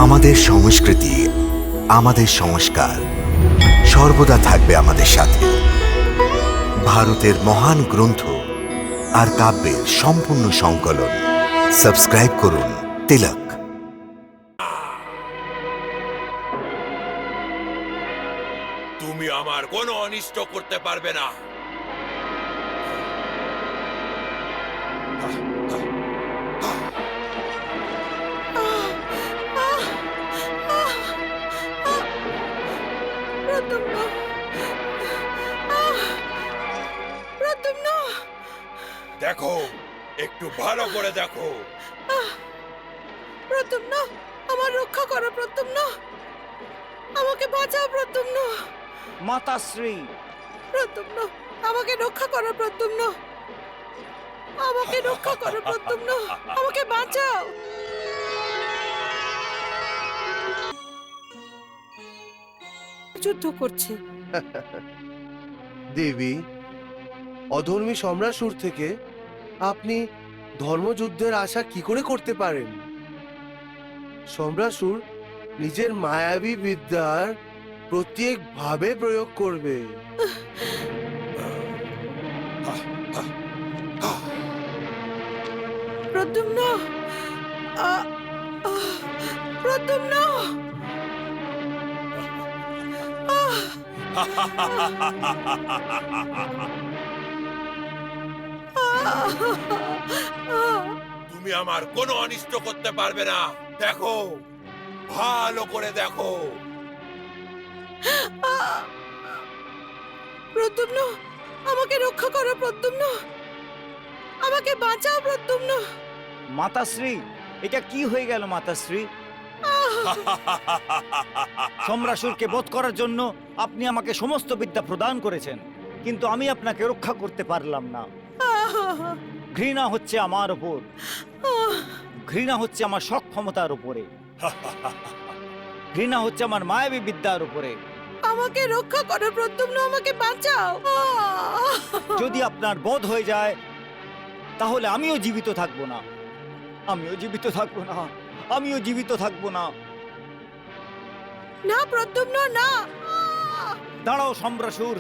আমাদের সংস্কৃতি, আমাদের সংস্কার সর্বদা থাকবে আমাদের সাথে। ভারতের মহান গ্রন্থ আর কাব্যের সম্পূর্ণ সংকলন। সাবস্ক্রাইব করুন তিলক। তুমি আমার কোনো অনিষ্ট করতে পারবে না। দেখো, একটু ভালো করে দেখো। প্রদ্যুম্ন, আমার রক্ষা করো প্রদ্যুম্ন, আমাকে বাঁচাও প্রদ্যুম্ন। মাতাশ্রী, প্রদ্যুম্ন, আমাকে রক্ষা করো প্রদ্যুম্ন, আমাকে রক্ষা করো প্রদ্যুম্ন, আমাকে বাঁচাও। যুদ্ধ করছে। দেবী, অধর্মী সম্রাসুর থেকে আপনি ধর্মযুদ্ধের আশা কি করে করতে পারেন? সম্রাসুর নিজের মায়াবী বিদ্যার প্রত্যেকভাবে প্রয়োগ করবে। প্রদ্যুম্ন, প্রদ্যুম্ন, তুমি আমার কোনো অনিষ্ট করতে পারবে না। দেখো, ভালো করে দেখো। প্রদ্যুম্ন, আমাকে রক্ষা করো প্রদ্যুম্ন, আমাকে বাঁচাও প্রদ্যুম্ন। মাতাশ্রী, এটা কি হয়ে গেল মাতাশ্রী? সম্রাসুরকে বধ করার জন্য আপনি আমাকে সমস্ত বিদ্যা প্রদান করেছেন, কিন্তু আমি আপনাকে রক্ষা করতে পারলাম না। ঘৃণা হচ্ছে আমার উপর, ঘৃণা হচ্ছে আমার সক্ষমতার উপরে, ঘৃণা হচ্ছে আমার মায়াবী বিদ্যার উপরে। আমাকে রক্ষা করো প্রদ্যুম্ন, আমাকে বাঁচাও। যদি আপনার বধ হয়ে যায় তাহলে আমিও জীবিত থাকবো না, আমিও জীবিত থাকবো না, আমিও জীবিত থাকবো না। না প্রদ্যুম্ন, না। দাঁড়াও সম্রাসুর,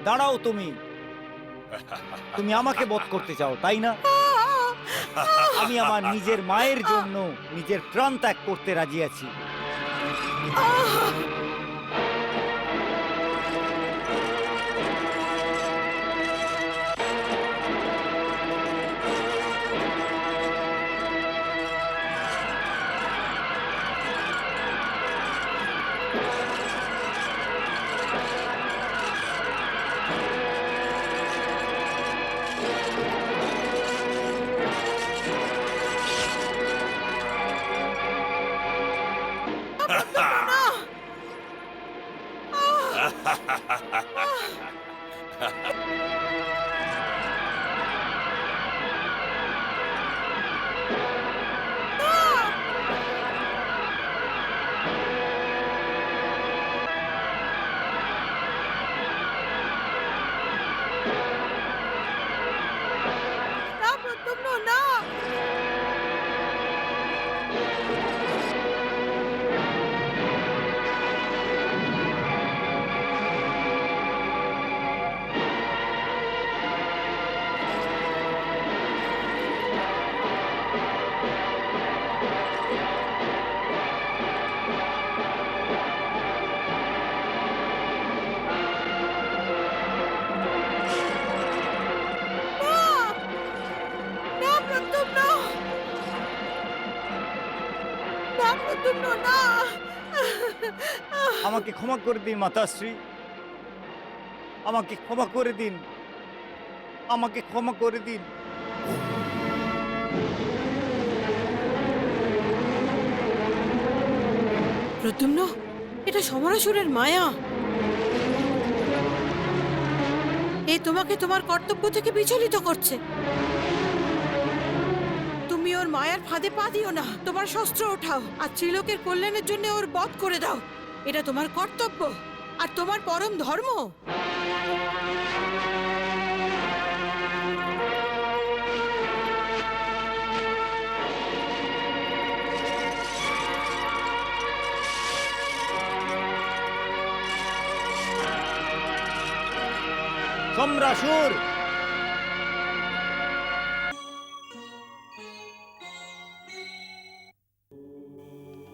দাঁড়াও। তুমি তুমি আমাকে বধ করতে চাও, তাই না? আমি আমার নিজের মায়ের জন্য নিজের প্রাণ ত্যাগ করতে রাজি আছি। না প্রদ্যুম্ন, না। না প্রদ্যুম্ন, না প্রদ্যুম্ন, না। আমাকে ক্ষমা করে দিন মাতাশ্রী, আমাকে ক্ষমা করে দিন, আমাকে ক্ষমা করে দিন। প্রদ্যুম্ন, এটা সমরাসুরের মায়া। এ তোমাকে তোমার কর্তব্য থেকে বিচলিত করছে। তুমি ওর মায়ার ফাঁদে পা দিও না। তোমার শস্ত্র ওঠাও আর ত্রিলোকের কল্যাণের জন্য ওর বধ করে দাও। এটা তোমার কর্তব্য আর তোমার পরম ধর্ম। সম্রাসুর